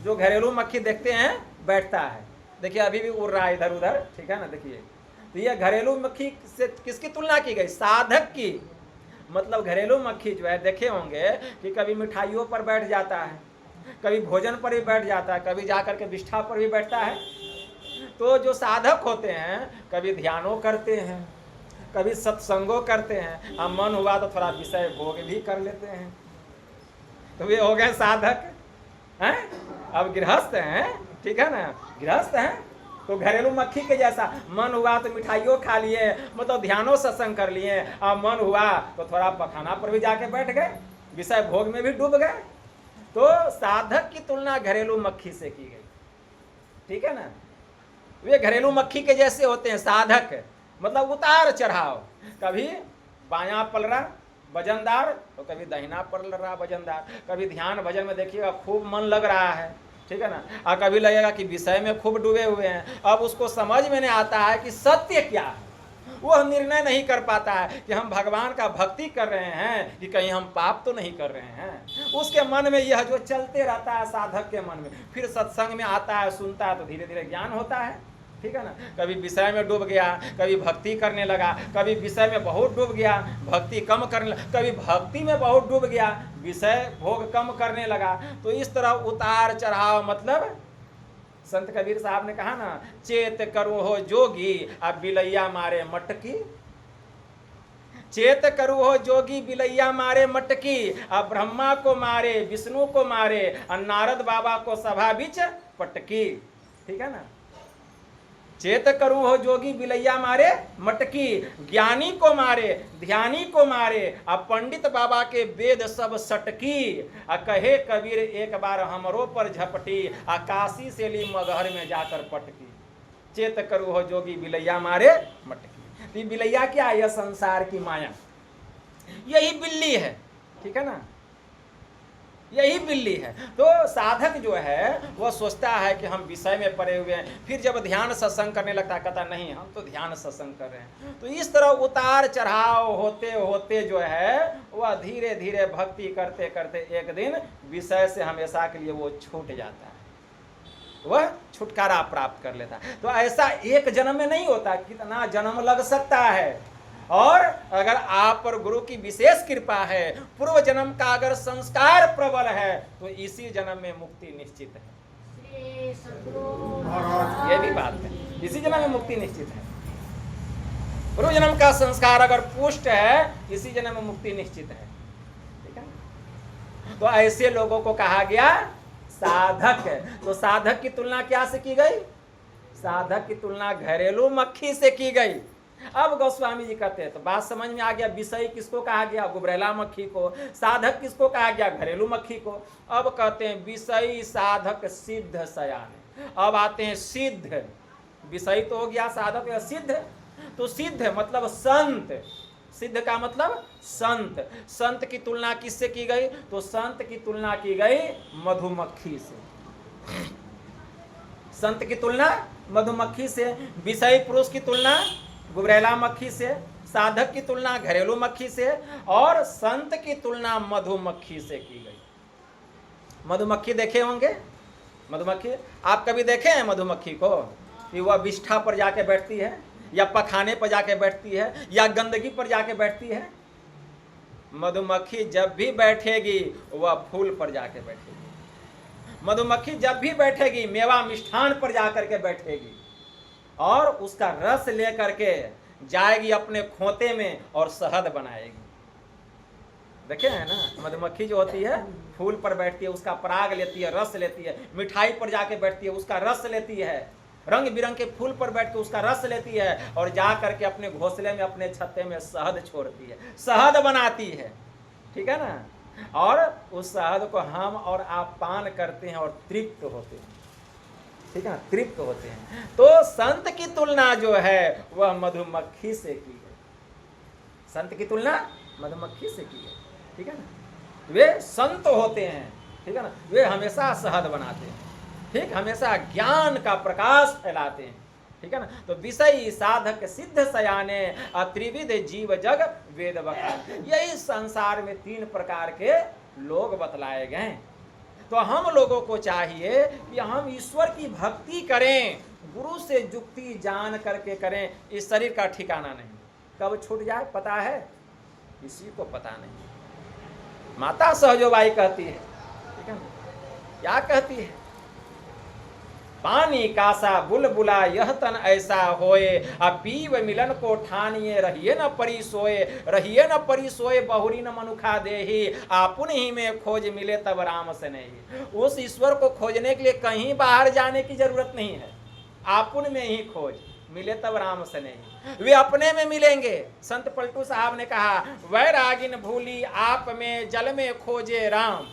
जो घरेलू मक्खी देखते हैं बैठता है, देखिए अभी भी उड़ रहा है इधर उधर, ठीक है ना? देखिए, तो ये घरेलू मक्खी से किसकी तुलना की गई? साधक की। मतलब घरेलू मक्खी जो है, देखे होंगे कि कभी मिठाइयों पर बैठ जाता है, कभी भोजन पर भी बैठ जाता है, कभी जाकर के विष्ठा पर भी बैठता है। तो जो साधक होते हैं, कभी ध्यानों करते हैं, कभी सत्संगों करते हैं, अब मन हुआ तो थोड़ा विषय भोग भी कर लेते हैं, तो वे हो गए साधक हैं। अब गृहस्थ हैं, ठीक है ना? गृहस्थ हैं तो घरेलू मक्खी के जैसा, मन हुआ तो मिठाइयों खा लिए, मतलब ध्यानों सत्संग कर लिए, अब मन हुआ तो थोड़ा पखाना पर भी जाके बैठ गए, विषय भोग में भी डूब गए। तो साधक की तुलना घरेलू मक्खी से की गई, ठीक है ना। वे घरेलू मक्खी के जैसे होते हैं साधक, मतलब उतार चढ़ाव, कभी बायां पलरा वजनदार तो कभी दाहिना पलरा वजनदार, कभी ध्यान भजन में देखिएगा खूब मन लग रहा है, ठीक है ना, और कभी लगेगा कि विषय में खूब डूबे हुए हैं। अब उसको समझ में नहीं आता है कि सत्य क्या है, वो निर्णय नहीं कर पाता है कि हम भगवान का भक्ति कर रहे हैं कि कहीं हम पाप तो नहीं कर रहे हैं। उसके मन में यह जो चलते रहता है साधक के मन में, फिर सत्संग में आता है, सुनता है तो धीरे धीरे ज्ञान होता है, ठीक है ना। कभी विषय में डूब गया, कभी भक्ति करने लगा, कभी विषय में बहुत डूब गया, भक्ति कम करने लगा, कभी भक्ति में बहुत डूब गया, विषय भोग कम करने लगा। तो इस तरह उतार चढ़ाव, मतलब संत कबीर साहब ने कहा ना, चेत करो हो जोगी अब बिलैया मारे मटकी, चेत करू हो जोगी बिलैया मारे मटकी, अब ब्रह्मा को मारे विष्णु को मारे और नारद बाबा को सभा बीच पटकी, ठीक है ना। चेत करू हो जोगी बिलैया मारे मटकी, ज्ञानी को मारे ध्यानी को मारे, अब पंडित बाबा के वेद सब सटकी, आ कहे कबीर एक बार हमरो पर झपटी, आ काशी से ली मगहर में जाकर पटकी। चेत करू हो जोगी बिलैया मारे मटकी, तो बिलैया क्या है? यह संसार की माया, यही बिल्ली है, ठीक है ना, यही बिल्ली है। तो साधक जो है वह सोचता है कि हम विषय में पड़े हुए हैं, फिर जब ध्यान सत्संग करने लगता है कहता नहीं हम तो ध्यान सत्संग कर रहे हैं। तो इस तरह उतार चढ़ाव होते होते जो है वह धीरे धीरे भक्ति करते करते एक दिन विषय से हमेशा के लिए वो छूट जाता है, वह छुटकारा प्राप्त कर लेता है। तो ऐसा एक जन्म में नहीं होता, कितना जन्म लग सकता है। और अगर आप पर गुरु की विशेष कृपा है, पूर्व जन्म का अगर संस्कार प्रबल है, तो इसी जन्म में मुक्ति निश्चित है। ये भी बात है, इसी जन्म में मुक्ति निश्चित है। पूर्व जन्म का संस्कार अगर पुष्ट है, इसी जन्म में मुक्ति निश्चित है, ठीक है। तो ऐसे लोगों को कहा गया साधक। तो साधक की तुलना क्या से की गई? साधक की तुलना घरेलू मक्खी से की गई। अब गोस्वामी जी कहते हैं तो बात समझ में आ गया, विषय किसको कहा गया? गुबरेला मक्खी को। साधक किसको कहा गया? घरेलू मक्खी को। अब कहते हैं विषयी साधक सिद्ध सयाने। अब आते हैं सिद्ध। विषय तो हो गया, साधक या सिद्ध। तो सिद्ध मतलब संत, सिद्ध का मतलब संत। संत की तुलना किससे की गई? तो संत की तुलना की गई मधुमक्खी से। संत की तुलना मधुमक्खी से, विषयी पुरुष की तुलना गुबरेला मक्खी से, साधक की तुलना घरेलू मक्खी से, और संत की तुलना मधुमक्खी से की गई। मधुमक्खी देखे होंगे? मधुमक्खी आप कभी देखे हैं मधुमक्खी को कि वह विष्ठा पर जाके बैठती है, या पखाने पर जाके बैठती है, या गंदगी पर जाके बैठती है? मधुमक्खी जब भी बैठेगी वह फूल पर जाके बैठेगी। मधुमक्खी जब भी बैठेगी मेवा मिष्ठान पर जाकर के बैठेगी, और उसका रस लेकर के जाएगी अपने खोते में और शहद बनाएगी। देखे हैं ना, मधुमक्खी जो होती है फूल पर बैठती है, उसका पराग लेती है, रस लेती है। मिठाई पर जाके बैठती है, उसका रस लेती है। रंग बिरंग के फूल पर बैठ के उसका रस लेती है, और जा करके अपने घोंसले में, अपने छत्ते में शहद छोड़ती है, शहद बनाती है, ठीक है ना। और उस शहद को हम और आप पान करते हैं और तृप्त होते हैं, ठीक है, तृप्त होते हैं। तो संत की तुलना जो है वह मधुमक्खी से की गई। संत की तुलना मधुमक्खी से की गई, ठीक है ना। वे संत होते हैं, ठीक है ना, वे हमेशा शहद बनाते हैं, ठीक, हमेशा ज्ञान का प्रकाश फैलाते हैं, ठीक है ना। तो विषयी साधक सिद्ध सयाने त्रिविध जीव जग वेद बखाने। यही संसार में 3 प्रकार के लोग बतलाए गए। तो हम लोगों को चाहिए कि हम ईश्वर की भक्ति करें, गुरु से जुक्ति जान करके करें। इस शरीर का ठिकाना नहीं, कब छूट जाए पता है? किसी को पता नहीं। माता सहजोबाई कहती है, ठीक है ना, क्या कहती है? पानी कासा बुलबुला यह तन ऐसा होए, अब पीव मिलन को ठानिए रहिए न परी सोए, रहिए न परी सोए बहुरी न मनुखा देही, आपुन ही में खोज मिले तब राम से नहीं। उस ईश्वर को खोजने के लिए कहीं बाहर जाने की जरूरत नहीं है, आपुन में ही खोज मिले तब राम से नहीं। वे अपने में मिलेंगे। संत पलटू साहब ने कहा, वैरागिन भूली आप में जल में खोजे राम।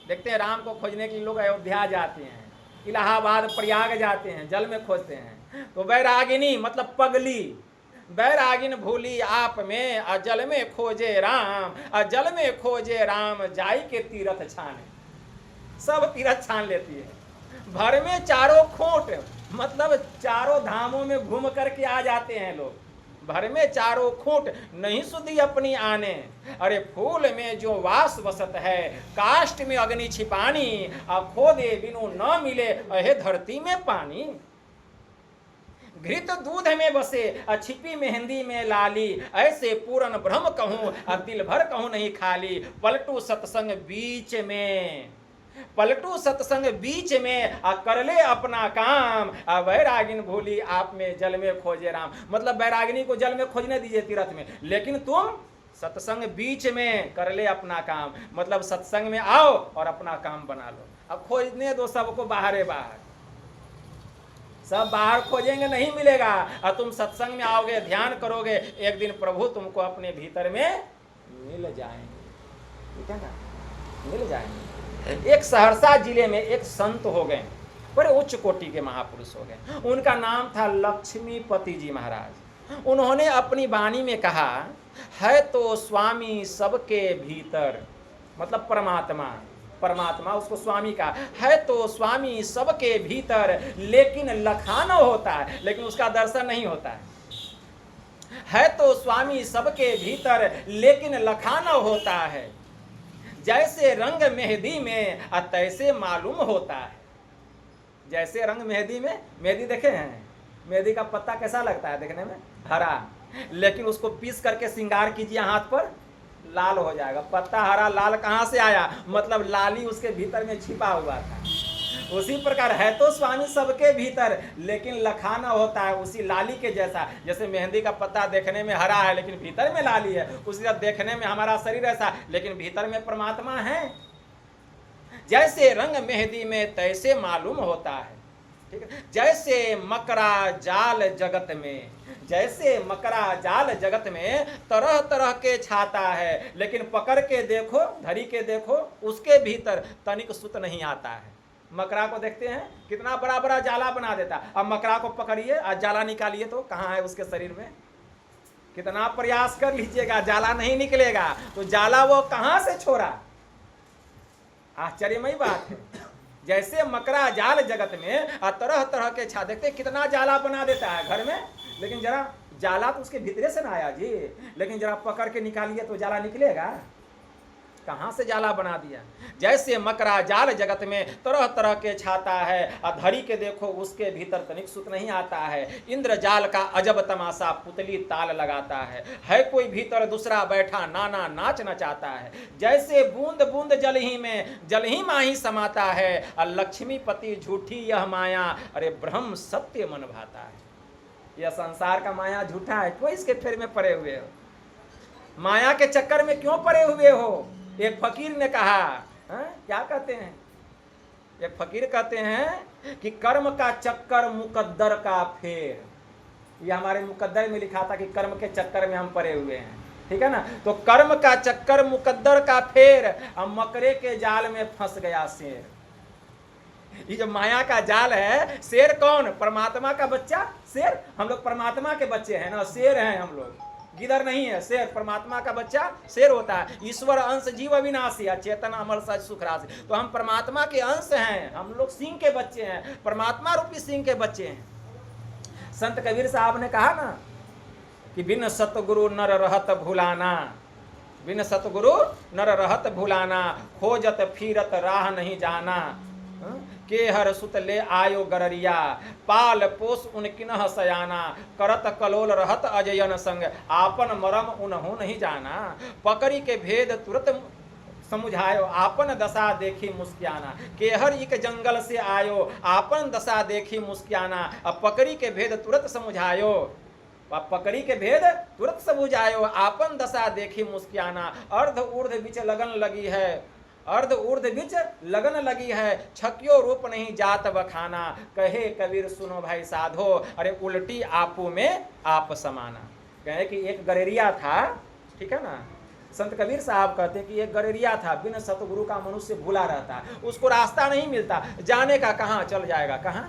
देखते हैं राम को खोजने के लिए लोग अयोध्या जाते हैं, इलाहाबाद प्रयाग जाते हैं, जल में खोजते हैं। तो बैरागिनी मतलब पगली, बैरागिन भूली आप में अजल में खोजे राम, अजल में खोजे राम जाई के तीरथ छाने। सब तीरथ छान लेती है। भर में चारों खोट मतलब चारों धामों में घूम करके आ जाते हैं लोग। भर में चारों खूंट नहीं सुधी अपनी आने, अरे फूल में जो वास वसत है काष्ठ में अग्नि छिपानी, खोदे बिनु न मिले अहे धरती में पानी। घृत दूध में बसे छिपी मेहंदी में लाली, ऐसे पूरन ब्रह्म कहूँ दिल भर कहूँ नहीं खाली। पलटू सत्संग बीच में, पलटू सत्संग बीच में कर ले अपना काम, बैरागिन भूली आप में जल में खोजे राम। मतलब बैरागिनी को जल में खोजने दीजिए तीरथ में, लेकिन तुम सत्संग बीच में कर ले अपना काम। मतलब सत्संग में आओ और अपना काम बना लो। अब खोजने दो सबको बाहर बाहर, सब बाहर खोजेंगे नहीं मिलेगा। और तुम सत्संग में आओगे, ध्यान करोगे, एक दिन प्रभु तुमको अपने भीतर में मिल जाएंगे। ठीक है ना, मिल जाएंगे। एक सहरसा जिले में एक संत हो गए, बड़े उच्च कोटि के महापुरुष हो गए। उनका नाम था लक्ष्मीपति जी महाराज। उन्होंने अपनी वाणी में कहा, है तो स्वामी सबके भीतर, मतलब परमात्मा, परमात्मा उसको स्वामी का है तो स्वामी सबके भीतर, लेकिन लखाना होता है, लेकिन उसका दर्शन नहीं होता है तो स्वामी सबके भीतर लेकिन लखाना होता है। जैसे रंग मेहंदी में तैसे मालूम होता है। जैसे रंग मेहंदी में, मेहंदी देखे हैं, मेहंदी का पत्ता कैसा लगता है देखने में, हरा, लेकिन उसको पीस करके श्रृंगार कीजिए हाथ पर, लाल हो जाएगा। पत्ता हरा लाल कहाँ से आया, मतलब लाली उसके भीतर में छिपा हुआ था। उसी प्रकार है तो स्वामी सबके भीतर लेकिन लखाना होता है उसी लाली के जैसा। जैसे मेहंदी का पत्ता देखने में हरा है लेकिन भीतर में लाली है, उसी तरह देखने में हमारा शरीर ऐसा लेकिन भीतर में परमात्मा है। जैसे रंग मेहंदी में तैसे मालूम होता है। ठीक है, जैसे मकरा जाल जगत में, जैसे मकरा जाल जगत में तरह तरह के छाता है, लेकिन पकड़ के देखो, धरी के देखो, उसके भीतर तनिक सुत नहीं आता है। मकरा को देखते हैं कितना बड़ा बड़ा जाला बना देता, अब मकरा को पकड़िए और जाला निकालिए तो कहाँ है उसके शरीर में, कितना प्रयास कर लीजिएगा जाला नहीं निकलेगा। तो जाला वो कहाँ से छोड़ा, आश्चर्यमयी बात है। जैसे मकरा जाल जगत में तरह तरह के छा, देखते कितना जाला बना देता है घर में, लेकिन जरा जाला तो उसके भीतरे से ना आया जी, लेकिन जरा पकड़ के निकालिए तो जाला निकलेगा, कहाँ से जाला बना दिया। जैसे मकरा जाल जगत में तरह तरह के छाता है, धरी के देखो उसके भीतर तनिक सुत नहीं आता है। इंद्र जाल का अजब तमाशा पुतली ताल लगाता है कोई भीतर दूसरा बैठा नाना नाच नचाता है। जैसे बूंद बूंद जल ही में जल ही माही समाता है, लक्ष्मीपति झूठी यह माया, अरे ब्रह्म सत्य मन भाता है। यह संसार का माया झूठा है, क्यों इसके फेर में पड़े हुए हो, माया के चक्कर में क्यों पड़े हुए हो। एक फकीर ने कहा, क्या कहते हैं, एक फकीर कहते हैं कि कर्म का चक्कर मुकद्दर का फेर। ये हमारे मुकद्दर में लिखा था कि कर्म के चक्कर में हम पड़े हुए हैं। ठीक है ना, तो कर्म का चक्कर मुकद्दर का फेर, अब मकरे के जाल में फंस गया शेर। ये जो माया का जाल है, शेर कौन, परमात्मा का बच्चा शेर। हम लोग परमात्मा के बच्चे हैं ना, शेर हैं हम लोग, गिदर नहीं है, शेर। परमात्मा का बच्चा शेर होता है। ईश्वर अंश जीव अविनाशी, चेतन अमर सच सुख राशि। तो हम परमात्मा के अंश हैं, हम लोग सिंह के बच्चे हैं, परमात्मा रूपी सिंह के बच्चे हैं। संत कबीर साहब ने कहा ना कि बिन सतगुरु नर रहत भुलाना, बिन सतगुरु नर रहत भुलाना, खोजत फिरत राह नहीं जाना। के हर सुत ले आयो गररिया, पाल पोस उनकिनह सयाना, करत कलोल रहत अजयन संग, आपन मरम उनहु नहीं जाना। पकड़ी के भेद तुरत समुझायो, आपन दशा देखी मुस्कियाना। केहर एक जंगल से आयो, आपन दशा देखी मुस्कियाना। अब पकड़ी के भेद तुरंत समझायो, पकड़ी के भेद तुरंत समझायो, आपन दशा देखी मुस्कियाना। अर्ध ऊर्ध बीच लगन लगी है, अर्ध ऊर्ध बीच लगन लगी है, छकियो रूप नहीं जात बखाना। कहे कबीर सुनो भाई साधो, अरे उल्टी आपू में आप समाना। कहे कि एक गरेरिया था, ठीक है ना, संत कबीर साहब कहते हैं कि एक गरेरिया था, बिन सतगुरु का मनुष्य भूला रहता है, उसको रास्ता नहीं मिलता, जाने का कहाँ चल जाएगा, कहाँ,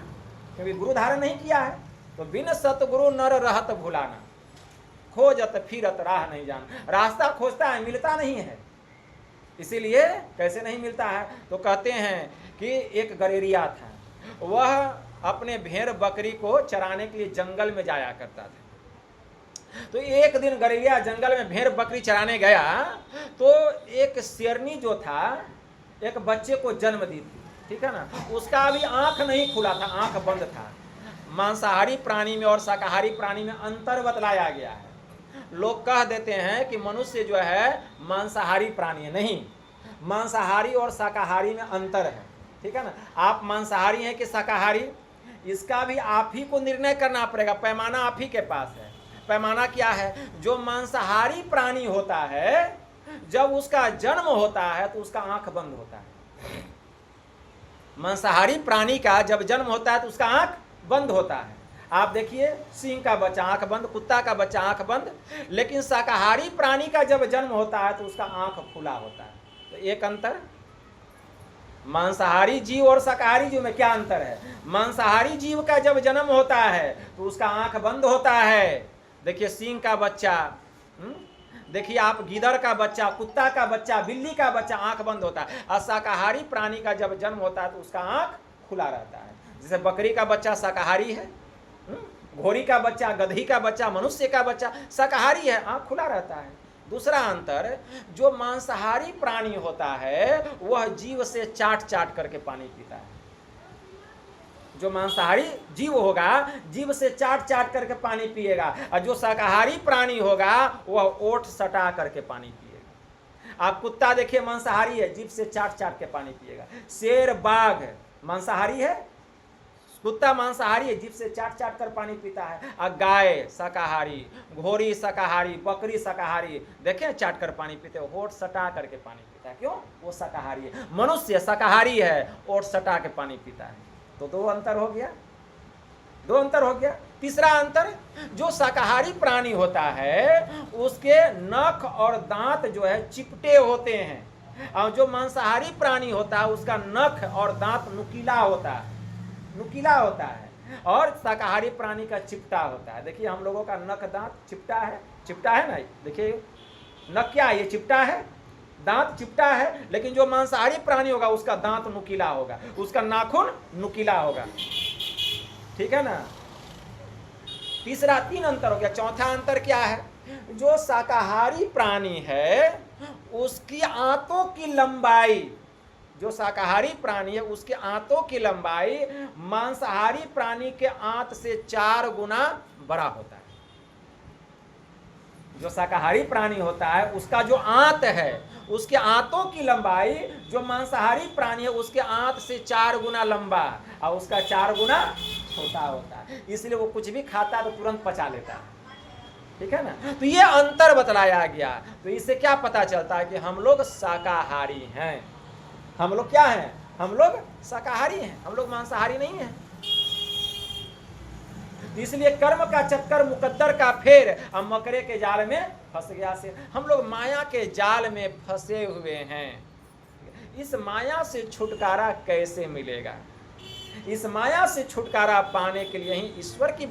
क्योंकि गुरु धारण नहीं किया है। तो बिन सतगुरु नर रहत भुलाना, खोजत फिरत राह नहीं जाना, रास्ता खोजता है मिलता नहीं है। इसीलिए कैसे नहीं मिलता है, तो कहते हैं कि एक गरेरिया था, वह अपने भेड़ बकरी को चराने के लिए जंगल में जाया करता था। तो एक दिन गरेरिया जंगल में भेड़ बकरी चराने गया, तो एक शेरनी जो था एक बच्चे को जन्म दी थी, ठीक है ना, उसका अभी आंख नहीं खुला था, आंख बंद था। मांसाहारी प्राणी में और शाकाहारी प्राणी में अंतर बतलाया गया है। लोग कह देते हैं कि मनुष्य जो है मांसाहारी प्राणी है, नहीं, मांसाहारी और शाकाहारी में अंतर है, ठीक है ना। आप मांसाहारी हैं कि शाकाहारी, इसका भी आप ही को निर्णय करना पड़ेगा, पैमाना आप ही के पास है। पैमाना क्या है, जो मांसाहारी प्राणी होता है जब उसका जन्म होता है तो उसका आंख बंद होता है। मांसाहारी प्राणी का जब जन्म होता है तो उसका आंख बंद होता है। आप देखिए, सिंह का बच्चा आंख बंद, कुत्ता का बच्चा आंख बंद, लेकिन शाकाहारी प्राणी का जब जन्म होता है तो उसका आंख खुला होता है। तो एक अंतर, मांसाहारी जीव और शाकाहारी जीव में क्या अंतर है। मांसाहारी जीव का जब जन्म होता है तो उसका आंख बंद होता है। देखिए सिंह का बच्चा, देखिए आप गीदड़ का बच्चा, कुत्ता का बच्चा, बिल्ली का बच्चा आंख बंद होता है। और शाकाहारी प्राणी का जब जन्म होता है तो उसका आंख खुला रहता है। जैसे बकरी का बच्चा शाकाहारी है, घोड़ी का बच्चा, गधी का बच्चा, मनुष्य का बच्चा शाकाहारी है, आंख खुला रहता है। दूसरा अंतर, जो मांसाहारी प्राणी होता है वह जीव से चाट चाट करके पानी पीता है। जो मांसाहारी जीव होगा जीव से चाट चाट करके पानी पिएगा, और जो शाकाहारी प्राणी होगा वह ओठ सटा करके पानी पिएगा। आप कुत्ता देखिए मांसाहारी है, जीव से चाट चाट के पानी पिएगा। शेर बाघ मांसाहारी है, कुत्ता मांसाहारी है, जीव से चाट चाट कर पानी पीता है। और गाय शाकाहारी, घोड़ी शाकाहारी, बकरी शाकाहारी, देखें चाट कर पानी पीते हो, होठ सटा करके पानी पीता है, क्यों, वो शाकाहारी है। मनुष्य शाकाहारी है, ओठ सटा के पानी पीता है। तो दो अंतर हो गया, दो अंतर हो गया। तीसरा अंतर, जो शाकाहारी प्राणी होता है उसके नख और दांत जो है चिपटे होते हैं, और जो मांसाहारी प्राणी होता है उसका नख और दांत नुकीला होता है, नुकीला होता है, और शाकाहारी प्राणी का चिपटा होता है। देखिए हम लोगों का नख दांत चिपटा है, चिपटा है ना, देखिए नख क्या है, ये चिपटा है, दांत चिपटा है। लेकिन जो मांसाहारी प्राणी होगा उसका दांत नुकीला होगा, उसका नाखून नुकीला होगा, ठीक है ना। तीसरा, तीन अंतर हो गया। चौथा अंतर क्या है, जो शाकाहारी प्राणी है उसकी आंतों की लंबाई, जो शाकाहारी प्राणी है उसके आंतों की लंबाई मांसाहारी प्राणी के आंत से 4 गुना बड़ा होता है। जो शाकाहारी प्राणी होता है उसका जो आंत है उसके आंतों की लंबाई जो मांसाहारी प्राणी है उसके आंत से 4 गुना लंबा, और उसका 4 गुना छोटा होता है। इसलिए वो कुछ भी खाता है तो तुरंत पचा लेता है, ठीक है ना। तो ये अंतर बतलाया गया। तो इससे क्या पता चलता है कि हम लोग शाकाहारी हैं, हम लोग क्या हैं, हम लोग शाकाहारी हैं, हम लोग मांसाहारी नहीं हैं। इसलिए कर्म का चक्कर मुकद्दर का फेर, अब मकरे के जाल में फंस गया से। हम लोग माया के जाल में फंसे हुए हैं। इस माया से छुटकारा कैसे मिलेगा, इस माया से छुटकारा पाने के लिए ही ईश्वर की